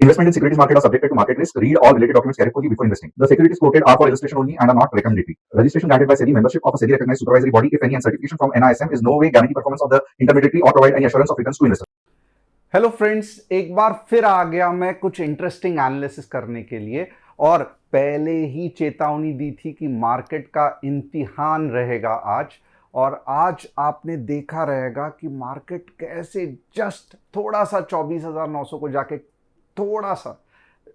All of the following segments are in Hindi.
Investment in securities market are subjected to market risk. Read all related documents carefully before investing. The securities quoted are for illustration only and are not recommendatory. Registration granted by SEBI. Membership of a SEBI recognized supervisory body, if any, and certification from NISM is no way guarantee performance of the intermediary or provide any assurance of returns to investors. Hello friends, एक बार फिर आ गया मैं कुछ इंटरेस्टिंग एनालिसिस करने के लिए। और पहले ही चेतावनी दी थी कि मार्केट का इम्तिहान रहेगा आज। और आज आपने देखा रहेगा कि मार्केट कैसे जस्ट थोड़ा सा 24,900 को जाके थोड़ा सा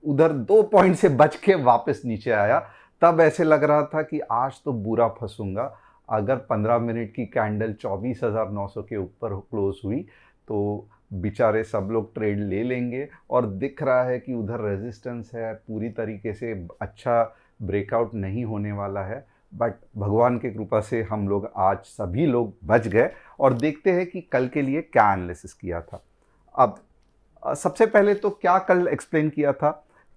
उधर 2 पॉइंट से बच के वापस नीचे आया। तब ऐसे लग रहा था कि आज तो बुरा फंसूंगा। अगर 15 मिनट की कैंडल 24,900 के ऊपर क्लोज हुई तो बेचारे सब लोग ट्रेड ले लेंगे। और दिख रहा है कि उधर रेजिस्टेंस है, पूरी तरीके से अच्छा ब्रेकआउट नहीं होने वाला है। बट भगवान की कृपा से हम लोग आज सभी लोग बच गए। और देखते हैं कि कल के लिए क्या एनालिसिस किया था। अब सबसे पहले तो क्या कल एक्सप्लेन किया था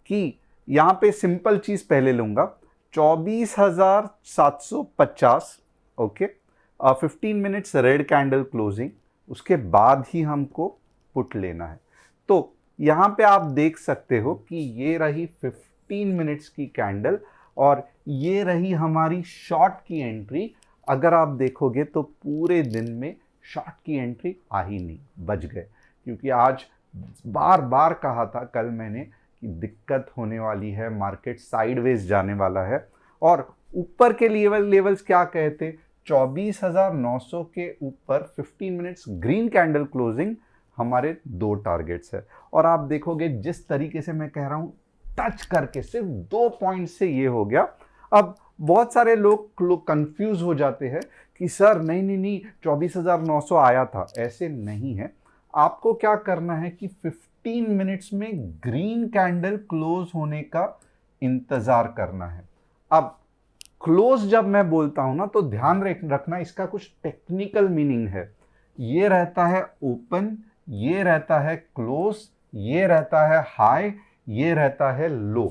कि यहाँ पे सिंपल चीज़ पहले लूँगा, 24,750 okay, 15 minutes red candle closing, उसके बाद ही हमको पुट लेना है। तो यहाँ पे आप देख सकते हो कि ये रही 15 मिनट्स की कैंडल और ये रही हमारी शॉर्ट की एंट्री। अगर आप देखोगे तो पूरे दिन में शॉर्ट की एंट्री आ ही नहीं, बच गए। क्योंकि आज बार बार कहा था कल मैंने कि दिक्कत होने वाली है, मार्केट साइडवेज जाने वाला है। और ऊपर के लेवल्स क्या कहते, 24,900 के ऊपर 15 मिनट्स ग्रीन कैंडल क्लोजिंग हमारे 2 टारगेट्स है। और आप देखोगे जिस तरीके से मैं कह रहा हूं, टच करके सिर्फ 2 पॉइंट से ये हो गया। अब बहुत सारे लोग कंफ्यूज हो जाते हैं कि सर नहीं 24,900 आया था। ऐसे नहीं है। आपको क्या करना है कि 15 मिनट्स में ग्रीन कैंडल क्लोज होने का इंतजार करना है। अब क्लोज जब मैं बोलता हूं ना, तो ध्यान रखना इसका कुछ टेक्निकल मीनिंग है। ये रहता है ओपन, ये रहता है क्लोज, ये रहता है हाई, ये रहता है लो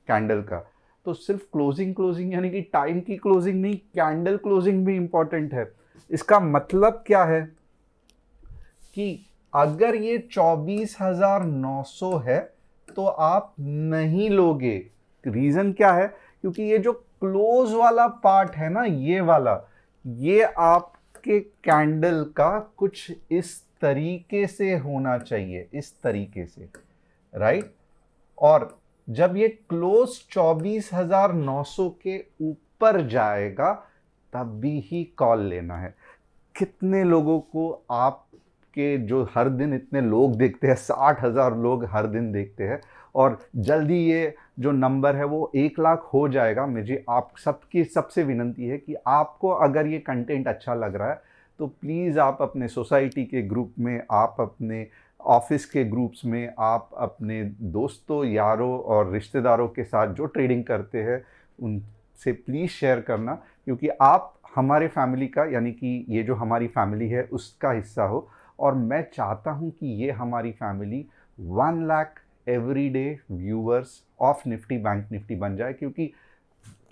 कैंडल का। तो सिर्फ क्लोजिंग यानी कि टाइम की क्लोजिंग नहीं, कैंडल क्लोजिंग भी इंपॉर्टेंट है। इसका मतलब क्या है कि अगर ये 24,900 है तो आप नहीं लोगे। रीजन क्या है? क्योंकि ये जो क्लोज वाला पार्ट है ना, ये वाला, ये आपके कैंडल का कुछ इस तरीके से होना चाहिए, इस तरीके से, राइट। और जब ये क्लोज 24,900 के ऊपर जाएगा तब भी ही कॉल लेना है। कितने लोगों को आपके जो हर दिन इतने लोग देखते हैं, 60,000 लोग हर दिन देखते हैं, और जल्दी ये जो नंबर है वो 1 लाख हो जाएगा। मुझे आप सबकी सबसे विनंती है कि आपको अगर ये कंटेंट अच्छा लग रहा है तो प्लीज़ आप अपने सोसाइटी के ग्रुप में, आप अपने ऑफिस के ग्रुप्स में, आप अपने दोस्तों, यारों और रिश्तेदारों के साथ जो ट्रेडिंग करते हैं उनसे प्लीज़ शेयर करना। क्योंकि आप हमारे फैमिली का, यानी कि ये जो हमारी फैमिली है उसका हिस्सा हो। और मैं चाहता हूं कि ये हमारी family 1 lakh everyday viewers of Nifty bank Nifty बन जाए। क्योंकि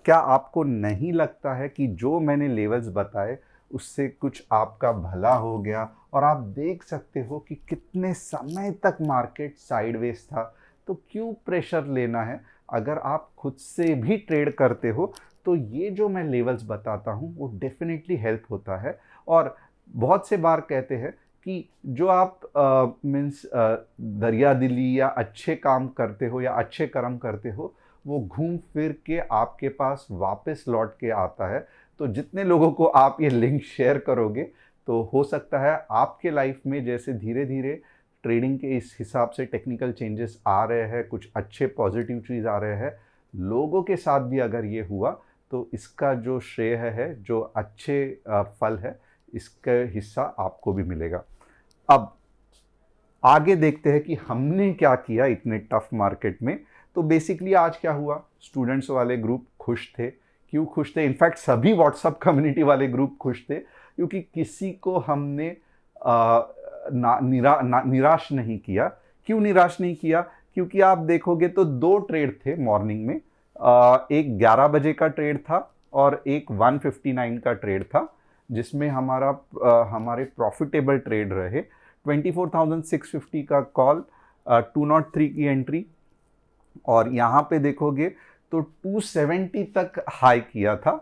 क्या आपको नहीं लगता है कि जो मैंने लेवल्स बताए उससे कुछ आपका भला हो गया? और आप देख सकते हो कि कितने समय तक मार्केट साइडवेज था। तो क्यों प्रेशर लेना है? अगर आप खुद से भी ट्रेड करते हो तो ये जो मैं लेवल्स बताता हूँ वो डेफिनेटली हेल्प होता है। और बहुत से बार कहते हैं कि जो आप मीन्स दरिया दिली या अच्छे काम करते हो या अच्छे कर्म करते हो, वो घूम फिर के आपके पास वापस लौट के आता है। तो जितने लोगों को आप ये लिंक शेयर करोगे तो हो सकता है आपके लाइफ में जैसे धीरे धीरे ट्रेडिंग के इस हिसाब से टेक्निकल चेंजेस आ रहे हैं, कुछ अच्छे पॉजिटिव चीज़ आ रहे हैं, लोगों के साथ भी अगर ये हुआ तो इसका जो श्रेय है, जो अच्छे फल है, इसका हिस्सा आपको भी मिलेगा। अब आगे देखते हैं कि हमने क्या किया इतने टफ मार्केट में। तो बेसिकली आज क्या हुआ, स्टूडेंट्स वाले ग्रुप खुश थे। क्यों खुश थे? इनफैक्ट सभी व्हाट्सएप कम्युनिटी वाले ग्रुप खुश थे, क्योंकि किसी को हमने निराश नहीं किया। क्यों निराश नहीं किया? क्योंकि आप देखोगे तो 2 ट्रेड थे मॉर्निंग में। एक 11 बजे का ट्रेड था और एक 159 का ट्रेड था, जिसमें हमारे प्रॉफिटेबल ट्रेड रहे। 24,650 का कॉल, 203 की एंट्री, और यहाँ पे देखोगे तो 270 तक हाई किया था।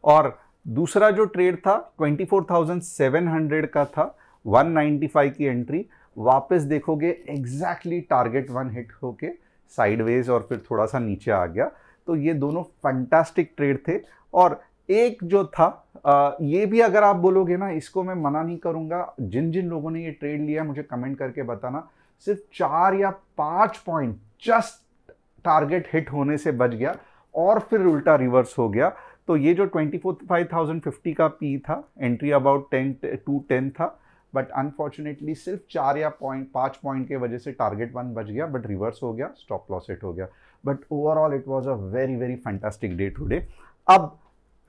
और दूसरा जो ट्रेड था 24,700 का था, 195 की एंट्री, वापस देखोगे एग्जैक्टली टारगेट वन हिट होके साइडवेज और फिर थोड़ा सा नीचे आ गया। तो ये दोनों फंटास्टिक ट्रेड थे। और एक जो था ये भी अगर आप बोलोगे ना, इसको मैं मना नहीं करूंगा, जिन जिन लोगों ने ये ट्रेड लिया मुझे कमेंट करके बताना, सिर्फ 4 या 5 पॉइंट जस्ट टारगेट हिट होने से बच गया और फिर उल्टा रिवर्स हो गया। तो ये जो 25,050 का पी था, एंट्री अबाउट 10 था, बट अनफॉर्चुनेटली सिर्फ 4 या 5 पॉइंट के वजह से टारगेट वन बच गया, बट रिवर्स हो गया, स्टॉप लॉस हिट हो गया। But overall it was a very very fantastic day today. अब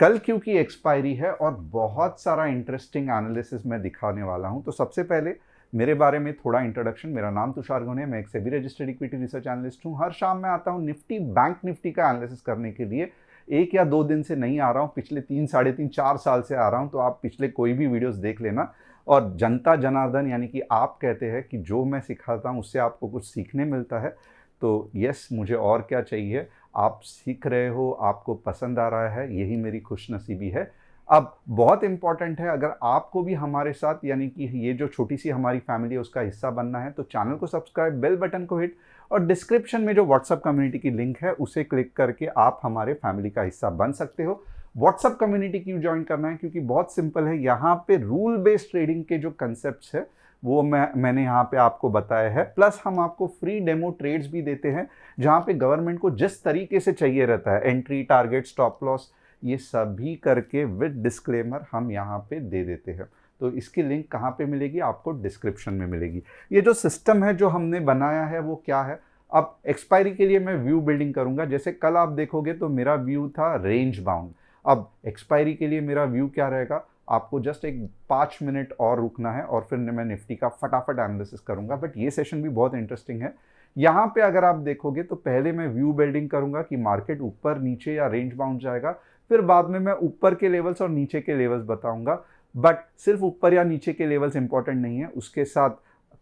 कल क्योंकि एक्सपायरी है और बहुत सारा इंटरेस्टिंग एनालिसिस मैं दिखाने वाला हूं, तो सबसे पहले मेरे बारे में थोड़ा इंट्रोडक्शन। मेरा नाम तुषार गोने, मैं एक SEBI registered equity research analyst हूं। हर शाम मैं आता हूं निफ्टी बैंक निफ्टी का एनालिसिस करने के लिए। 1 या 2 दिन से नहीं आ रहा हूं, पिछले 3, साढ़े 3, 4 साल से आ रहा हूं। तो आप पिछले कोई भी वीडियोस देख लेना। और जनता जनार्दन यानी कि आप कहते हैं कि जो मैं सिखाता हूं उससे आपको कुछ सीखने मिलता है, तो यस, मुझे और क्या चाहिए। आप सीख रहे हो, आपको पसंद आ रहा है, यही मेरी खुशनसीबी है। अब बहुत इंपॉर्टेंट है, अगर आपको भी हमारे साथ यानी कि ये जो छोटी सी हमारी फैमिली है उसका हिस्सा बनना है, तो चैनल को सब्सक्राइब, बेल बटन को हिट, और डिस्क्रिप्शन में जो व्हाट्सएप कम्युनिटी की लिंक है उसे क्लिक करके आप हमारे फैमिली का हिस्सा बन सकते हो। व्हाट्सएप कम्युनिटी क्यों ज्वाइन करना है? क्योंकि बहुत सिंपल है, यहाँ पे रूल बेस्ड ट्रेडिंग के जो कंसेप्ट है वो मैंने यहाँ पे आपको बताया है। प्लस हम आपको फ्री डेमो ट्रेड्स भी देते हैं, जहाँ पे गवर्नमेंट को जिस तरीके से चाहिए रहता है, एंट्री, टारगेट, स्टॉप लॉस, ये सभी करके विद डिस्क्लेमर हम यहाँ पे दे देते हैं। तो इसकी लिंक कहाँ पे मिलेगी? आपको डिस्क्रिप्शन में मिलेगी। ये जो सिस्टम है जो हमने बनाया है वो क्या है? अब एक्सपायरी के लिए मैं व्यू बिल्डिंग करूंगा। जैसे कल आप देखोगे तो मेरा व्यू था रेंज बाउंड। अब एक्सपायरी के लिए मेरा व्यू क्या रहेगा? आपको जस्ट एक 5 मिनट और रुकना है और फिर मैं निफ्टी का फटाफट एनालिसिस करूंगा। बट ये सेशन भी बहुत इंटरेस्टिंग है। यहाँ पे अगर आप देखोगे तो पहले मैं व्यू बिल्डिंग करूंगा कि मार्केट ऊपर, नीचे या रेंज बाउंड जाएगा। फिर बाद में मैं ऊपर के लेवल्स और नीचे के लेवल्स बताऊंगा। बट सिर्फ ऊपर या नीचे के लेवल्स इंपॉर्टेंट नहीं है, उसके साथ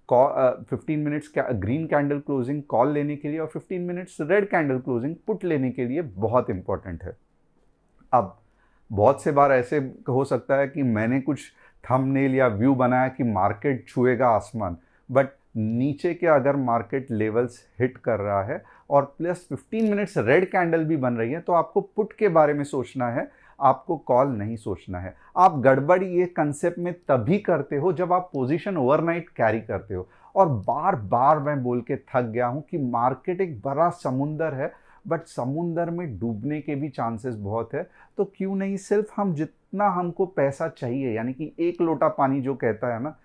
15 minutes green candle closing call लेने के लिए और 15 minutes red candle closing put लेने के लिए बहुत इंपॉर्टेंट है। अब बहुत से बार ऐसे हो सकता है कि मैंने कुछ थंबनेल या व्यू बनाया कि मार्केट छुएगा आसमान, बट नीचे के अगर मार्केट लेवल्स हिट कर रहा है और प्लस 15 मिनट्स रेड कैंडल भी बन रही है, तो आपको पुट के बारे में सोचना है, आपको कॉल नहीं सोचना है। आप गड़बड़ी ये कंसेप्ट में तभी करते हो जब आप पोजीशन ओवरनाइट कैरी करते हो। और बार बार मैं बोल के थक गया हूं कि मार्केट एक बड़ा समुंदर है, बट समुंदर में डूबने के भी चांसेस बहुत है। तो क्यों नहीं सिर्फ हम जितना हमको पैसा चाहिए, यानी कि 1 लोटा पानी जो कहता है ना,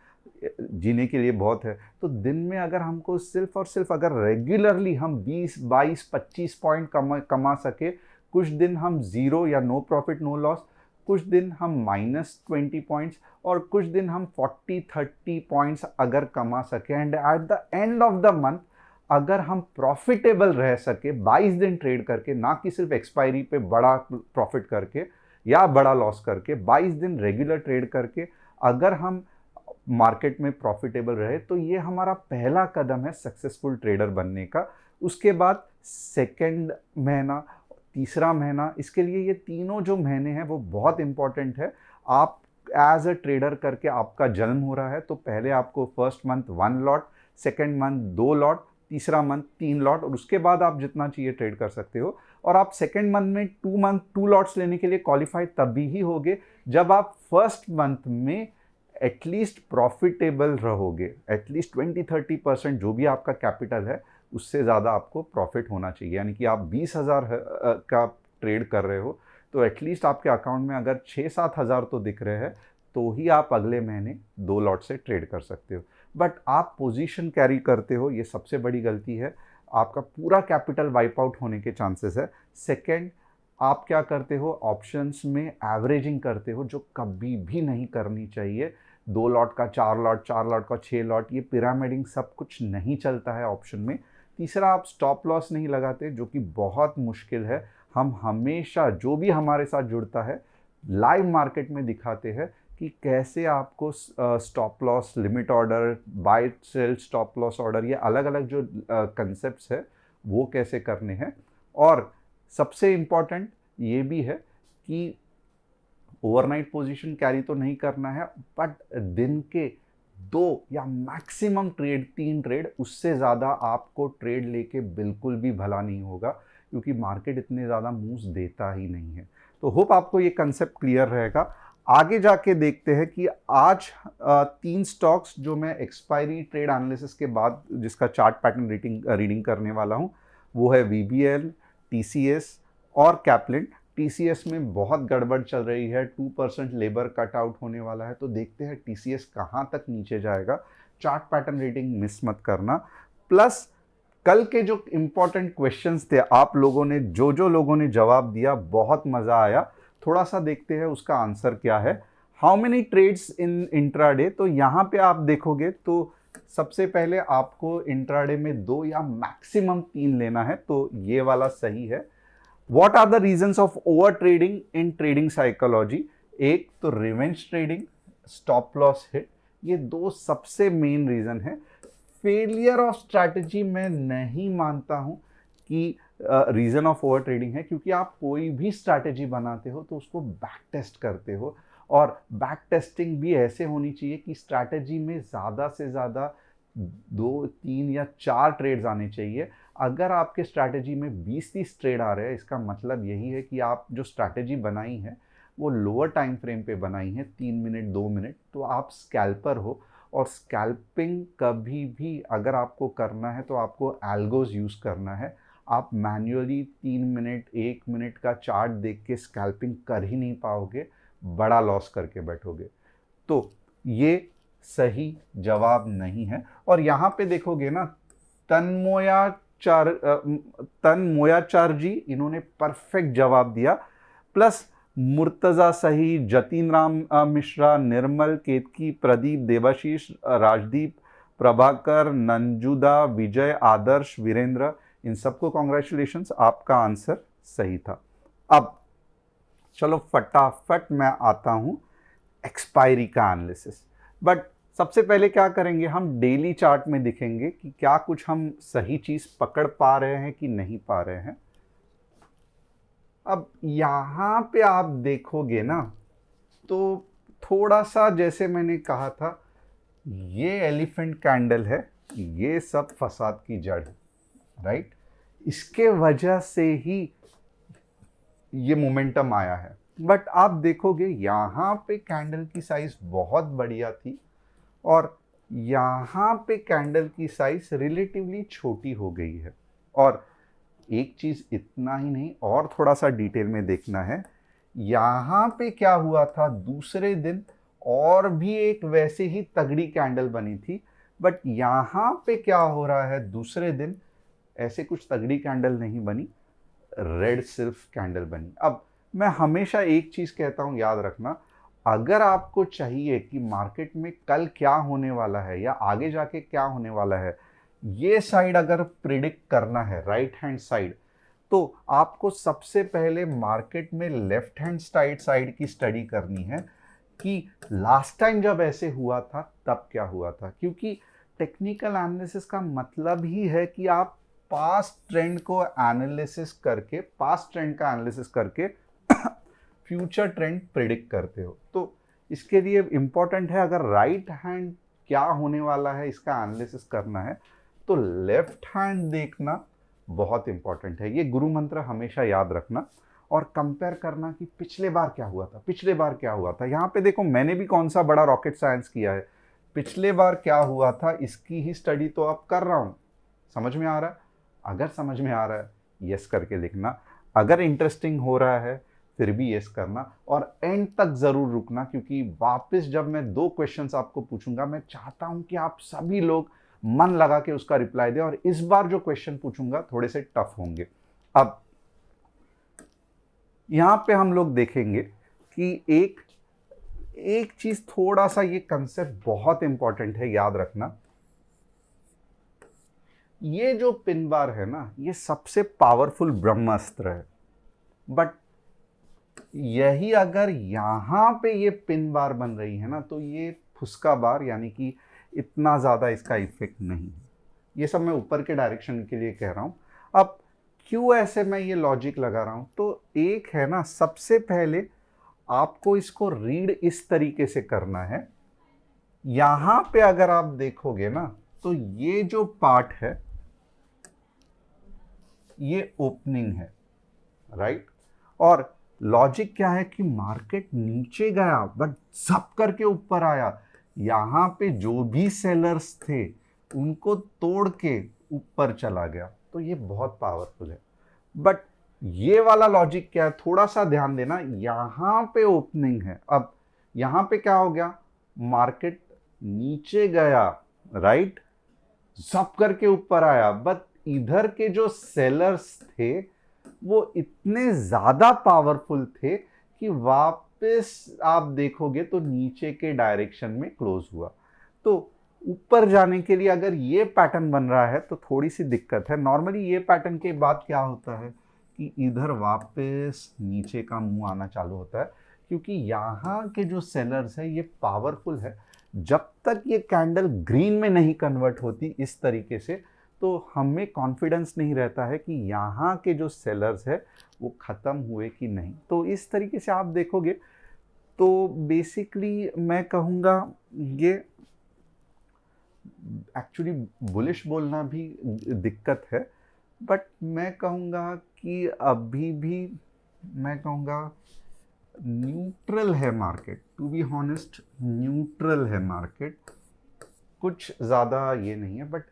जीने के लिए बहुत है, तो दिन में अगर हमको सिर्फ और सिर्फ अगर रेगुलरली हम 20, 22, 25 पॉइंट कमा सके, कुछ दिन हम जीरो या नो प्रॉफिट नो लॉस, कुछ दिन हम -20 पॉइंट्स, और कुछ दिन हम 40-30 पॉइंट्स अगर कमा सके, and at the end of the month अगर हम प्रॉफिटेबल रह सके 22 दिन ट्रेड करके, ना कि सिर्फ एक्सपायरी पे बड़ा प्रॉफिट करके या बड़ा लॉस करके, 22 दिन रेगुलर ट्रेड करके अगर हम मार्केट में प्रॉफिटेबल रहे, तो ये हमारा पहला कदम है सक्सेसफुल ट्रेडर बनने का। उसके बाद सेकेंड महीना, तीसरा महीना, इसके लिए ये तीनों जो महीने हैं वो बहुत इंपॉर्टेंट है। आप एज अ ट्रेडर करके आपका जन्म हो रहा है, तो पहले आपको first month 1 lot, second month 2 lot, तीसरा मंथ 3 लॉट, और उसके बाद आप जितना चाहिए ट्रेड कर सकते हो। और आप सेकेंड मंथ में 2 लॉट्स लेने के लिए क्वालिफाई तभी ही होगे जब आप फर्स्ट मंथ में एटलीस्ट प्रॉफिटेबल रहोगे। एटलीस्ट 20-30% जो भी आपका कैपिटल है उससे ज़्यादा आपको प्रॉफिट होना चाहिए। यानी कि आप 20,000 का ट्रेड कर रहे हो, तो एटलीस्ट आपके अकाउंट में अगर 6-7 हज़ार तो दिख रहे हैं, तो ही आप अगले महीने 2 लॉट से ट्रेड कर सकते हो। बट आप पोजीशन कैरी करते हो, ये सबसे बड़ी गलती है। आपका पूरा कैपिटल वाइप आउट होने के चांसेस है। सेकेंड, आप क्या करते हो? ऑप्शंस में एवरेजिंग करते हो, जो कभी भी नहीं करनी चाहिए। 2 लॉट का 4 लॉट, 4 लॉट का 6 लॉट, ये पिरामिडिंग सब कुछ नहीं चलता है ऑप्शन में। तीसरा, आप स्टॉप लॉस नहीं लगाते, जो कि बहुत मुश्किल है। हम हमेशा, जो भी हमारे साथ जुड़ता है, लाइव मार्केट में दिखाते हैं कि कैसे आपको stop loss, limit order, buy sell stop loss order, ये अलग अलग जो कंसेप्ट्स है वो कैसे करने हैं। और सबसे इम्पॉर्टेंट ये भी है कि ओवरनाइट पोजीशन कैरी तो नहीं करना है, बट दिन के 2 या मैक्सिमम ट्रेड, 3 ट्रेड, उससे ज़्यादा आपको ट्रेड लेके बिल्कुल भी भला नहीं होगा, क्योंकि मार्केट इतने ज़्यादा मूव्स देता ही नहीं है। तो होप आपको ये कंसेप्ट क्लियर रहेगा। आगे जाके देखते हैं कि आज 3 स्टॉक्स जो मैं एक्सपायरी ट्रेड एनालिसिस के बाद जिसका चार्ट पैटर्न रीडिंग करने वाला हूँ, वो है VBL, TCS और कैपलिन। TCS में बहुत गड़बड़ चल रही है, 2% लेबर कट आउट होने वाला है, तो देखते हैं TCS कहाँ तक नीचे जाएगा। चार्ट पैटर्न रीडिंग मिस मत करना। प्लस कल के जो इंपॉर्टेंट क्वेश्चंस थे, आप लोगों ने जो लोगों ने जवाब दिया, बहुत मज़ा आया। थोड़ा सा देखते हैं उसका आंसर क्या है। How many trades in intraday, तो यहाँ पे आप देखोगे तो सबसे पहले आपको इंट्राडे में 2 या मैक्सिमम 3 लेना है, तो ये वाला सही है। What are the reasons of over trading in trading psychology? एक तो revenge trading, stop loss hit, ये 2 सबसे मेन रीजन है। फेलियर ऑफ स्ट्रैटेजी मैं नहीं मानता हूं कि रीजन ऑफ ओवर ट्रेडिंग है, क्योंकि आप कोई भी स्ट्रैटेजी बनाते हो तो उसको बैक टेस्ट करते हो, और बैक टेस्टिंग भी ऐसे होनी चाहिए कि स्ट्रैटेजी में ज़्यादा से ज़्यादा 2, 3 या 4 ट्रेड्स आने चाहिए। अगर आपके स्ट्रैटेजी में 20-30 ट्रेड आ रहे हैं, इसका मतलब यही है कि आप जो स्ट्रैटेजी बनाई है वो लोअर टाइम फ्रेम पे बनाई है, 3 मिनट 2 मिनट, तो आप स्कैल्पर हो। और स्कैल्पिंग कभी भी अगर आपको करना है तो आपको एल्गोज यूज़ करना है। आप मैन्युअली 3 मिनट 1 मिनट का चार्ट देख के स्कैल्पिंग कर ही नहीं पाओगे, बड़ा लॉस करके बैठोगे। तो ये सही जवाब नहीं है। और यहाँ पे देखोगे ना, तन्मोयाचार जी, इन्होंने परफेक्ट जवाब दिया। प्लस मुर्तज़ा सही, जतीन राम मिश्रा, निर्मल केतकी, प्रदीप, देवाशीष, राजदीप, प्रभाकर, नंजुदा, विजय, आदर्श, वीरेंद्र, इन सबको कॉन्ग्रेचुलेशंस, आपका आंसर सही था। अब चलो फटाफट मैं आता हूं एक्सपायरी का एनालिसिस। बट सबसे पहले क्या करेंगे, हम डेली चार्ट में दिखेंगे कि क्या कुछ हम सही चीज पकड़ पा रहे हैं कि नहीं पा रहे हैं। अब यहां पे आप देखोगे ना, तो थोड़ा सा जैसे मैंने कहा था, ये एलिफेंट कैंडल है, ये सब फसाद की जड़ है, राइट। इसके वजह से ही ये मोमेंटम आया है। बट आप देखोगे यहाँ पे कैंडल की साइज बहुत बढ़िया थी, और यहाँ पे कैंडल की साइज रिलेटिवली छोटी हो गई है। और एक चीज इतना ही नहीं, और थोड़ा सा डिटेल में देखना है, यहाँ पे क्या हुआ था दूसरे दिन, और भी एक वैसे ही तगड़ी कैंडल बनी थी। बट यहाँ पे क्या हो रहा है, दूसरे दिन ऐसे कुछ तगड़ी कैंडल नहीं बनी, रेड सिल्फ कैंडल बनी। अब मैं हमेशा एक चीज कहता हूं, याद रखना, अगर आपको चाहिए कि मार्केट में कल क्या होने वाला है या आगे जाके क्या होने वाला है, ये साइड अगर प्रिडिक्ट करना है, राइट हैंड साइड, तो आपको सबसे पहले मार्केट में लेफ्ट हैंड साइड की स्टडी करनी है कि लास्ट टाइम जब ऐसे हुआ था तब क्या हुआ था। क्योंकि टेक्निकल एनालिसिस का मतलब ही है कि आप पास्ट ट्रेंड का एनालिसिस करके फ्यूचर ट्रेंड प्रिडिक्ट करते हो। तो इसके लिए इंपॉर्टेंट है, अगर राइट हैंड क्या होने वाला है इसका एनालिसिस करना है, तो लेफ्ट हैंड देखना बहुत इंपॉर्टेंट है। ये गुरु मंत्र हमेशा याद रखना, और कंपेयर करना कि पिछले बार क्या हुआ था। यहाँ पे देखो, मैंने भी कौन सा बड़ा रॉकेट साइंस किया है, पिछले बार क्या हुआ था इसकी ही स्टडी तो अब कर रहा हूँ। समझ में आ रहा है? अगर समझ में आ रहा है, यस करके लिखना। अगर इंटरेस्टिंग हो रहा है, फिर भी यस करना, और एंड तक जरूर रुकना, क्योंकि वापस जब मैं 2 क्वेश्चंस आपको पूछूंगा, मैं चाहता हूं कि आप सभी लोग मन लगा के उसका रिप्लाई दें, और इस बार जो क्वेश्चन पूछूंगा थोड़े से टफ होंगे। अब यहां पे हम लोग देखेंगे कि एक चीज, थोड़ा सा ये कंसेप्ट बहुत इंपॉर्टेंट है, याद रखना। ये जो पिन बार है ना, ये सबसे पावरफुल ब्रह्मास्त्र है। बट यही अगर यहाँ पे ये पिन बार बन रही है ना, तो ये फुसका बार, यानी कि इतना ज़्यादा इसका इफेक्ट नहीं है। ये सब मैं ऊपर के डायरेक्शन के लिए कह रहा हूँ। अब क्यों ऐसे मैं ये लॉजिक लगा रहा हूँ, तो एक है ना, सबसे पहले आपको इसको रीड इस तरीके से करना है। यहाँ पे अगर आप देखोगे ना, तो ये जो पार्ट है ये ओपनिंग है, राइट। और लॉजिक क्या है कि मार्केट नीचे गया बट झप करके ऊपर आया। यहाँ पे जो भी सेलर्स थे उनको तोड़ के ऊपर चला गया, तो ये बहुत पावरफुल है। बट ये वाला लॉजिक क्या है, थोड़ा सा ध्यान देना। यहाँ पे ओपनिंग है, अब यहाँ पे क्या हो गया, मार्केट नीचे गया, राइट, झप करके ऊपर आया, बट इधर के जो सेलर्स थे वो इतने ज्यादा पावरफुल थे कि वापस आप देखोगे तो नीचे के डायरेक्शन में क्लोज हुआ। तो ऊपर जाने के लिए अगर ये पैटर्न बन रहा है तो थोड़ी सी दिक्कत है। नॉर्मली ये पैटर्न के बाद क्या होता है कि इधर वापस नीचे का मुंह आना चालू होता है, क्योंकि यहाँ के जो सेलर्स है ये पावरफुल है। जब तक ये कैंडल ग्रीन में नहीं कन्वर्ट होती इस तरीके से, तो हमें कॉन्फिडेंस नहीं रहता है कि यहाँ के जो सेलर्स है वो ख़त्म हुए कि नहीं। तो इस तरीके से आप देखोगे तो बेसिकली मैं कहूँगा ये एक्चुअली बुलिश बोलना भी दिक्कत है, बट मैं कहूँगा कि अभी भी मैं कहूँगा न्यूट्रल है market. To be honest neutral है मार्केट, कुछ ज़्यादा ये नहीं है। बट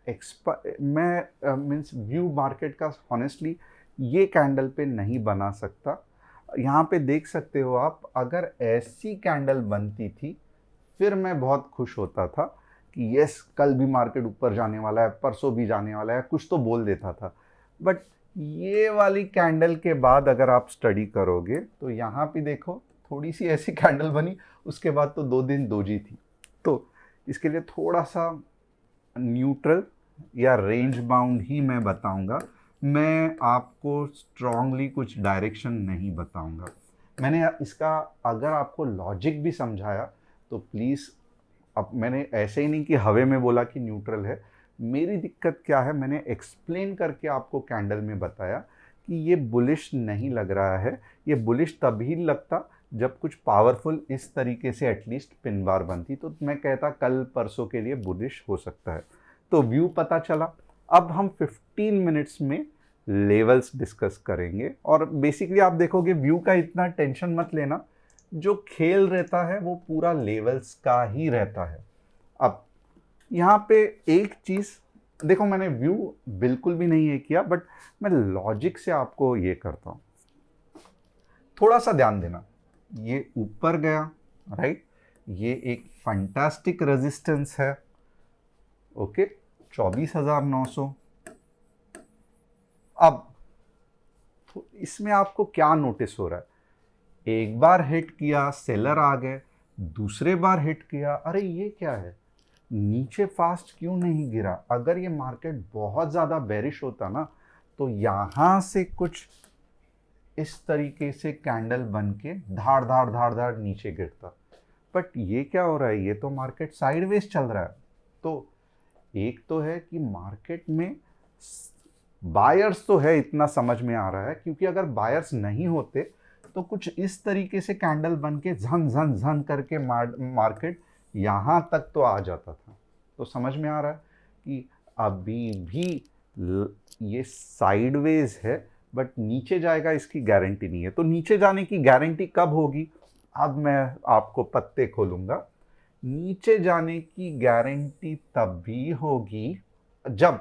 मैं मीन्स व्यू मार्केट का हॉनेस्टली ये कैंडल पे नहीं बना सकता। यहाँ पे देख सकते हो आप, अगर ऐसी कैंडल बनती थी फिर मैं बहुत खुश होता था कि यस कल भी मार्केट ऊपर जाने वाला है, परसों भी जाने वाला है, कुछ तो बोल देता था। बट ये वाली कैंडल के बाद अगर आप स्टडी करोगे तो यहाँ पे देखो थोड़ी सी ऐसी कैंडल बनी, उसके बाद तो 2 दिन दोजी थी। तो इसके लिए थोड़ा सा न्यूट्रल या रेंज बाउंड ही मैं बताऊंगा। मैं आपको स्ट्रांगली कुछ डायरेक्शन नहीं बताऊंगा। मैंने इसका अगर आपको लॉजिक भी समझाया तो प्लीज़, अब मैंने ऐसे ही नहीं कि हवे में बोला कि न्यूट्रल है। मेरी दिक्कत क्या है, मैंने एक्सप्लेन करके आपको कैंडल में बताया कि ये बुलिश नहीं लग रहा है। ये बुलिश तभी लगता जब कुछ पावरफुल इस तरीके से एटलीस्ट पिन बार बनती, तो मैं कहता कल परसों के लिए बुलिश हो सकता है। तो व्यू पता चला। अब हम 15 मिनट्स में लेवल्स डिस्कस करेंगे। और बेसिकली आप देखोगे व्यू का इतना टेंशन मत लेना, जो खेल रहता है वो पूरा लेवल्स का ही रहता है। अब यहाँ पे एक चीज़ देखो, मैंने व्यू बिल्कुल भी नहीं ये किया, बट मैं लॉजिक से आपको ये करता हूँ। थोड़ा सा ध्यान देना, ये ऊपर गया, राइट, ये एक फंटास्टिक रेजिस्टेंस है, ओके, 24,900। अब तो इसमें आपको क्या नोटिस हो रहा है, एक बार हिट किया सेलर आ गए, दूसरे बार हिट किया, अरे ये क्या है, नीचे फास्ट क्यों नहीं गिरा। अगर ये मार्केट बहुत ज़्यादा बेरिश होता ना तो यहाँ से कुछ इस तरीके से कैंडल बन के धाड़ धाड़ धाड़ धाड़ नीचे गिरता। बट ये क्या हो रहा है, ये तो मार्केट साइडवेज चल रहा है। तो एक तो है कि मार्केट में बायर्स तो है, इतना समझ में आ रहा है, क्योंकि अगर बायर्स नहीं होते तो कुछ इस तरीके से कैंडल बन के झन झन झन करके मार्केट यहाँ तक तो आ जाता था। तो समझ में आ रहा है कि अभी भी ये साइडवेज है, बट नीचे जाएगा इसकी गारंटी नहीं है। तो नीचे जाने की गारंटी कब होगी, अब मैं आपको पत्ते खोलूंगा। नीचे जाने की गारंटी तभी होगी जब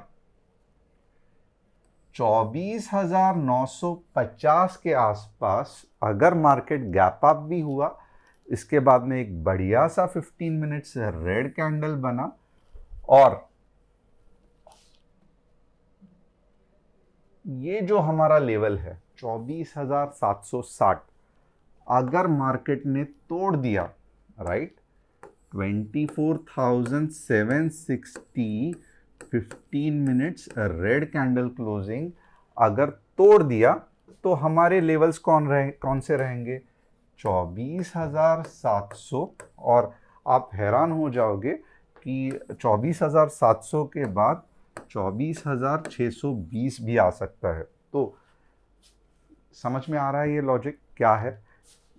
24,950 के आसपास अगर मार्केट गैप अप भी हुआ, इसके बाद में एक बढ़िया सा 15 मिनट्स रेड कैंडल बना, और ये जो हमारा लेवल है 24,760 अगर मार्केट ने तोड़ दिया, right, 24,760 15 minutes red candle closing अगर तोड़ दिया, तो हमारे लेवल्स कौन से रहेंगे, 24,700, और आप हैरान हो जाओगे कि 24,700 के बाद 24,620 भी आ सकता है। तो समझ में आ रहा है ये लॉजिक क्या है?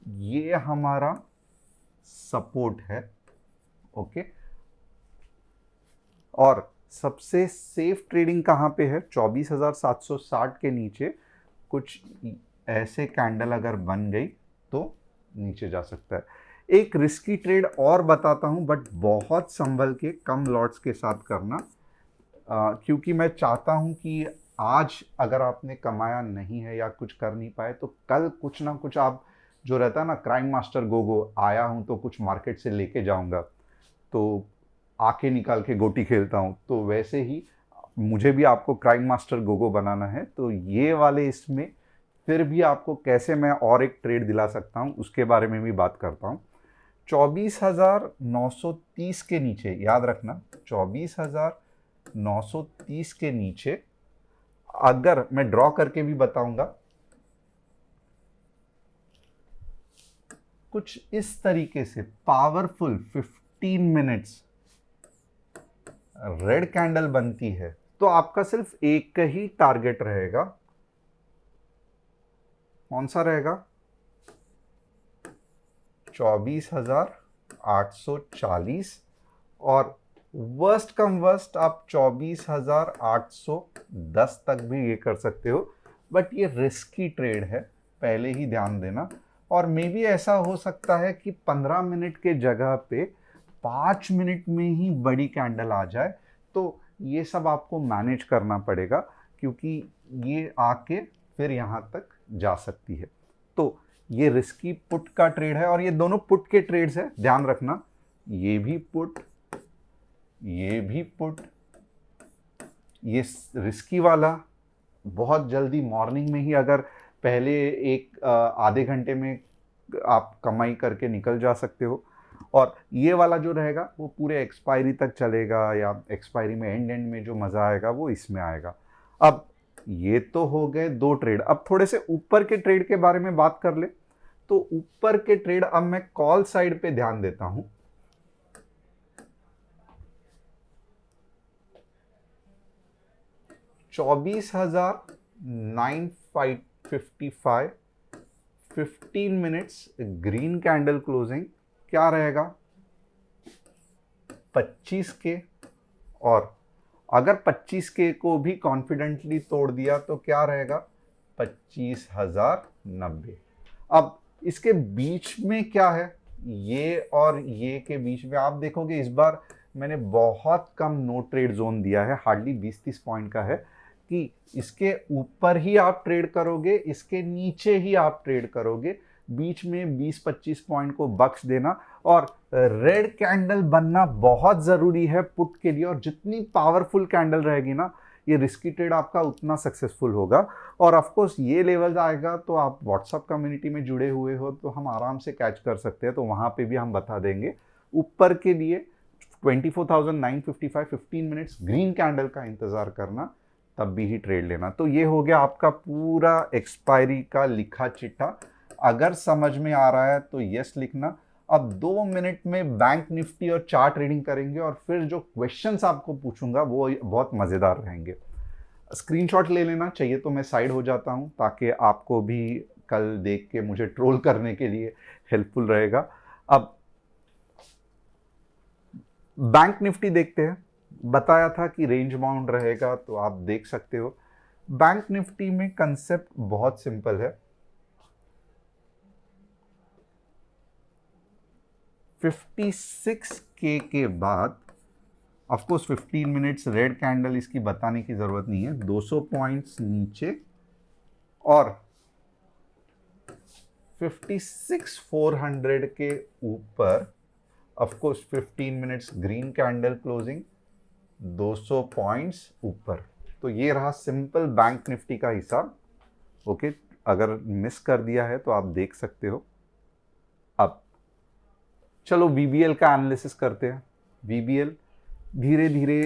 ये हमारा सपोर्ट है, ओके। और सबसे सेफ ट्रेडिंग कहाँ पे है? 24,760 के नीचे कुछ ऐसे कैंडल अगर बन गई तो नीचे जा सकता है। एक रिस्की ट्रेड और बताता हूं, बट बहुत संभल के, कम लॉट्स के साथ करना, क्योंकि मैं चाहता हूं कि आज अगर आपने कमाया नहीं है या कुछ कर नहीं पाए तो कल कुछ ना कुछ, आप जो रहता है ना क्राइम मास्टर गोगो, आया हूं तो कुछ मार्केट से लेके जाऊंगा, तो आके निकाल के गोटी खेलता हूं, तो वैसे ही मुझे भी आपको क्राइम मास्टर गोगो बनाना है। तो ये वाले इसमें फिर भी आपको कैसे मैं और एक ट्रेड दिला सकता हूं उसके बारे में भी बात करता हूं। 24,930 के नीचे, याद रखना 24,930 के नीचे अगर मैं ड्रॉ करके भी बताऊंगा, कुछ इस तरीके से पावरफुल 15 मिनट्स रेड कैंडल बनती है, तो आपका सिर्फ एक ही टारगेट रहेगा। कौन सा रहेगा? 24,840, और वर्स्ट कम वर्स्ट आप 24,810 तक भी ये कर सकते हो, बट ये रिस्की ट्रेड है, पहले ही ध्यान देना। और मे भी ऐसा हो सकता है कि 15 मिनट के जगह पे 5 मिनट में ही बड़ी कैंडल आ जाए, तो ये सब आपको मैनेज करना पड़ेगा, क्योंकि ये आके फिर यहाँ तक जा सकती है। तो ये रिस्की पुट का ट्रेड है, और ये दोनों पुट के ट्रेड्स है, ध्यान रखना। ये भी पुट, ये भी पुट, ये रिस्की वाला बहुत जल्दी मॉर्निंग में ही, अगर पहले एक आधे घंटे में आप कमाई करके निकल जा सकते हो, और ये वाला जो रहेगा वो पूरे एक्सपायरी तक चलेगा, या एक्सपायरी में एंड में जो मज़ा आएगा वो इसमें आएगा। अब ये तो हो गए दो ट्रेड। अब थोड़े से ऊपर के ट्रेड के बारे में बात कर ले। तो ऊपर के ट्रेड, अब मैं कॉल साइड पे ध्यान देता हूं। $24,955, 15 मिनट्स ग्रीन कैंडल क्लोजिंग क्या रहेगा? 25 के, और अगर 25 के को भी कॉन्फिडेंटली तोड़ दिया तो क्या रहेगा? 25,090। अब इसके बीच में क्या है? ये और ये के बीच में आप देखोगे इस बार मैंने बहुत कम नो ट्रेड जोन दिया है, हार्डली 20-30 पॉइंट का है, कि इसके ऊपर ही आप ट्रेड करोगे, इसके नीचे ही आप ट्रेड करोगे, बीच में 20-25 पॉइंट को बख्श देना। और रेड कैंडल बनना बहुत ज़रूरी है पुट के लिए, और जितनी पावरफुल कैंडल रहेगी ना, ये रिस्की ट्रेड आपका उतना सक्सेसफुल होगा। और ऑफ कोर्स ये लेवल आएगा तो आप व्हाट्सएप कम्युनिटी में जुड़े हुए हो तो हम आराम से कैच कर सकते हैं, तो वहाँ पे भी हम बता देंगे। ऊपर के लिए 24,955, 15 मिनट्स ग्रीन कैंडल का इंतज़ार करना, तब भी ही ट्रेड लेना। तो ये हो गया आपका पूरा एक्सपायरी का लिखा चिट्ठा। अगर समझ में आ रहा है तो यस लिखना। अब 2 मिनट में बैंक निफ्टी और चार्ट रीडिंग करेंगे, और फिर जो क्वेश्चंस आपको पूछूंगा वो बहुत मज़ेदार रहेंगे। स्क्रीनशॉट ले लेना, चाहिए तो मैं साइड हो जाता हूं, ताकि आपको भी कल देख के मुझे ट्रोल करने के लिए हेल्पफुल रहेगा। अब बैंक निफ्टी देखते हैं। बताया था कि रेंज बाउंड रहेगा, तो आप देख सकते हो। बैंक निफ्टी में कंसेप्ट बहुत सिंपल है। 56K के बाद, of course 15 minutes red candle, इसकी बताने की जरूरत नहीं है, 200 पॉइंट्स नीचे, और 56,400 के ऊपर, of course 15 minutes green candle closing, 200 points ऊपर। तो ये रहा सिंपल बैंक निफ्टी का हिसाब। ओके, अगर मिस कर दिया है तो आप देख सकते हो। अब चलो वीबीएल का एनालिसिस करते हैं। वीबीएल धीरे धीरे,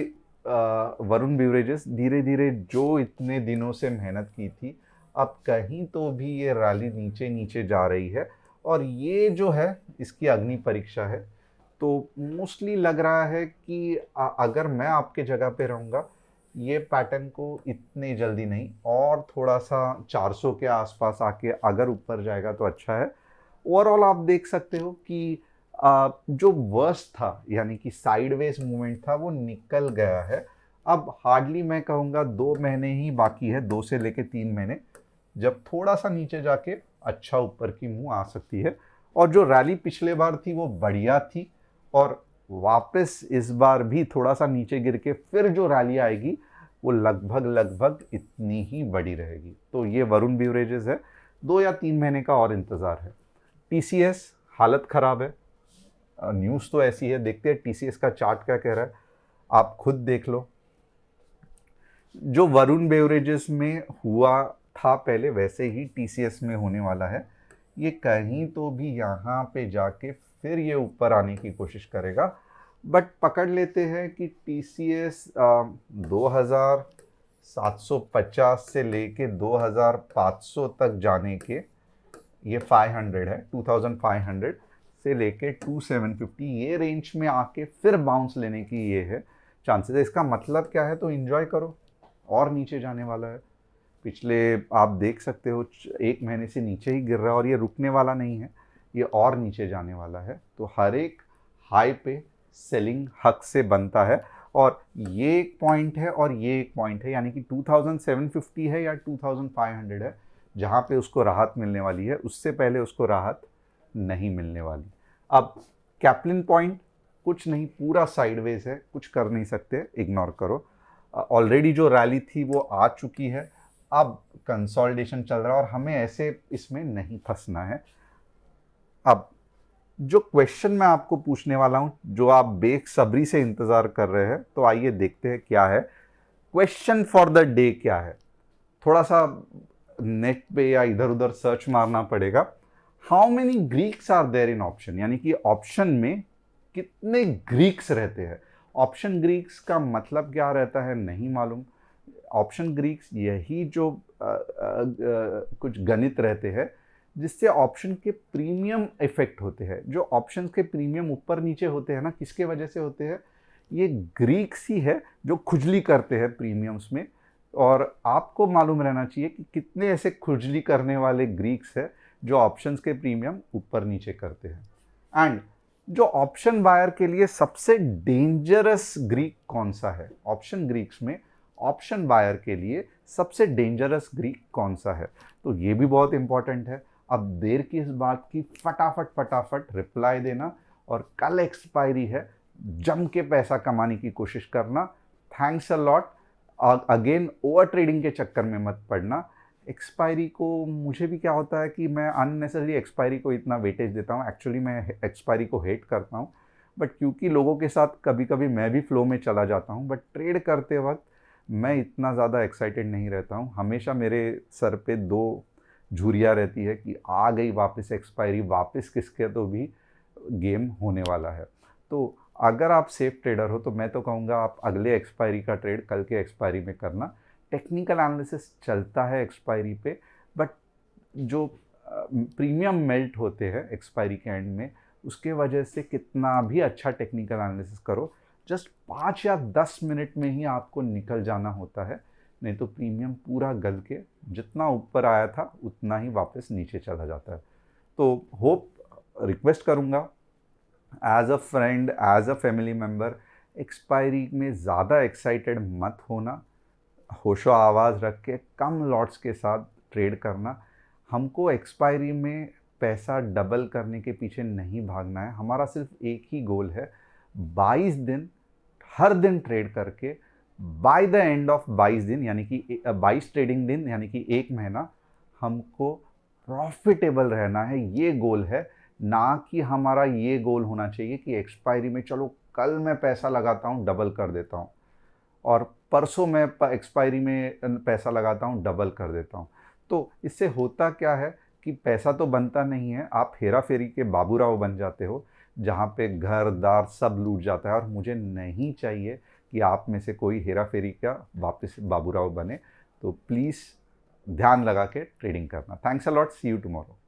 वरुण बेवरेजेस धीरे धीरे जो इतने दिनों से मेहनत की थी, अब कहीं तो भी ये रैली नीचे नीचे जा रही है, और ये जो है इसकी अग्नि परीक्षा है। तो मोस्टली लग रहा है कि अगर मैं आपके जगह पे रहूँगा, ये पैटर्न को इतनी जल्दी नहीं, और थोड़ा सा 400 के आसपास आके अगर ऊपर जाएगा तो अच्छा है। ओवरऑल आप देख सकते हो कि जो वर्स्ट था यानी कि साइडवेज मूवमेंट था वो निकल गया है। अब हार्डली मैं कहूँगा 2 महीने ही बाकी है, 2 से लेके 3 महीने, जब थोड़ा सा नीचे जाके अच्छा ऊपर की मुंह आ सकती है। और जो रैली पिछले बार थी वो बढ़िया थी, और वापस इस बार भी थोड़ा सा नीचे गिर के फिर जो रैली आएगी वो लगभग लगभग इतनी ही बड़ी रहेगी। तो ये वरुण बिवरेजेस है, 2 या 3 महीने का और इंतज़ार है। टीसीएस हालत ख़राब है, न्यूज़ तो ऐसी है, देखते हैं टीसीएस का चार्ट क्या कह रहा है, आप खुद देख लो। जो वरुण बेवरेजेस में हुआ था पहले वैसे ही टीसीएस में होने वाला है। ये कहीं तो भी यहाँ पे जाके फिर ये ऊपर आने की कोशिश करेगा, बट पकड़ लेते हैं कि टीसीएस 2750 से लेके 2500 तक जाने के, ये 500 है, 2500 से लेके 2750, ये रेंज में आके फिर बाउंस लेने की ये है चांसेस है। इसका मतलब क्या है, तो एंजॉय करो, और नीचे जाने वाला है। पिछले आप देख सकते हो 1 महीने से नीचे ही गिर रहा है, और ये रुकने वाला नहीं है, ये और नीचे जाने वाला है। तो हर एक हाई पे सेलिंग हक से बनता है, और ये एक पॉइंट है और ये एक पॉइंट है, यानी कि 2750 है या 2500 है जहाँ पे उसको राहत मिलने वाली है, उससे पहले उसको राहत नहीं मिलने वाली। अब कैप्लिन पॉइंट कुछ नहीं, पूरा साइडवेज है, कुछ कर नहीं सकते, इग्नोर करो। ऑलरेडी जो रैली थी वो आ चुकी है, अब कंसोलिडेशन चल रहा है, और हमें ऐसे इसमें नहीं फंसना है। अब जो क्वेश्चन मैं आपको पूछने वाला हूं, जो आप बेसब्री से इंतजार कर रहे हैं, तो आइए देखते हैं क्या है क्वेश्चन फॉर द डे। क्या है, थोड़ा सा नेट पे या इधर उधर सर्च मारना पड़ेगा। How many Greeks are there in option, यानी कि ऑप्शन में कितने ग्रीक्स रहते हैं। ऑप्शन ग्रीक्स का मतलब क्या रहता है नहीं मालूम। ऑप्शन ग्रीक्स यही जो कुछ गणित रहते हैं जिससे ऑप्शन के प्रीमियम इफेक्ट होते हैं। जो ऑप्शन के प्रीमियम ऊपर नीचे होते हैं ना, किसके वजह से होते हैं, ये ग्रीक्स ही है जो खुजली करते हैं प्रीमियम्स में। और आपको मालूम रहना चाहिए कि कितने ऐसे खुजली करने वाले ग्रीक्स हैं जो ऑप्शंस के प्रीमियम ऊपर नीचे करते हैं। एंड जो ऑप्शन बायर के लिए सबसे डेंजरस ग्रीक कौन सा है, ऑप्शन ग्रीक्स में ऑप्शन बायर के लिए सबसे डेंजरस ग्रीक कौन सा है, तो ये भी बहुत इंपॉर्टेंट है। अब देर की इस बात की, फटाफट फटाफट रिप्लाई देना, और कल एक्सपायरी है, जम के पैसा कमाने की कोशिश करना। Thanks a lot. Again over trading के चक्कर में मत पड़ना। एक्सपायरी को, मुझे भी क्या होता है कि मैं अननेसेसरी एक्सपायरी को इतना वेटेज देता हूँ, एक्चुअली मैं एक्सपायरी को हेट करता हूँ, बट क्योंकि लोगों के साथ कभी कभी मैं भी फ्लो में चला जाता हूँ, बट ट्रेड करते वक्त मैं इतना ज़्यादा एक्साइटेड नहीं रहता हूँ। हमेशा मेरे सर पे 2 झुर्रियाँ रहती है कि आ गई वापस एक्सपायरी, वापस किसके तो भी गेम होने वाला है। तो अगर आप सेफ ट्रेडर हो तो मैं तो कहूँगा आप अगले एक्सपायरी का ट्रेड कल के एक्सपायरी में करना। टेक्निकल एनालिसिस चलता है एक्सपायरी पे, बट जो प्रीमियम मेल्ट होते हैं एक्सपायरी के एंड में, उसके वजह से कितना भी अच्छा टेक्निकल एनालिसिस करो, जस्ट 5 या 10 मिनट में ही आपको निकल जाना होता है, नहीं तो प्रीमियम पूरा गल के जितना ऊपर आया था उतना ही वापस नीचे चला जाता है। तो होप, रिक्वेस्ट करूँगा as a friend, as a family member, expiry में ज़्यादा एक्साइटेड मत होना, होशो आवाज़ रख के कम लॉट्स के साथ ट्रेड करना। हमको एक्सपायरी में पैसा डबल करने के पीछे नहीं भागना है, हमारा सिर्फ एक ही गोल है, 22 दिन हर दिन ट्रेड करके बाय द एंड ऑफ 22 दिन, यानी कि 22 ट्रेडिंग दिन, यानी कि 1 महीना, हमको प्रॉफिटेबल रहना है। ये गोल है, ना कि हमारा ये गोल होना चाहिए कि एक्सपायरी में चलो कल मैं पैसा लगाता हूँ डबल कर देता हूँ, और परसों मैं एक्सपायरी में पैसा लगाता हूँ डबल कर देता हूँ। तो इससे होता क्या है कि पैसा तो बनता नहीं है, आप हेरा फेरी के बाबूराव बन जाते हो जहाँ पे घर दार सब लूट जाता है, और मुझे नहीं चाहिए कि आप में से कोई हेरा फेरी का वापस बाबूराव बने। तो प्लीज़ ध्यान लगा के ट्रेडिंग करना। Thanks a lot, see you tomorrow.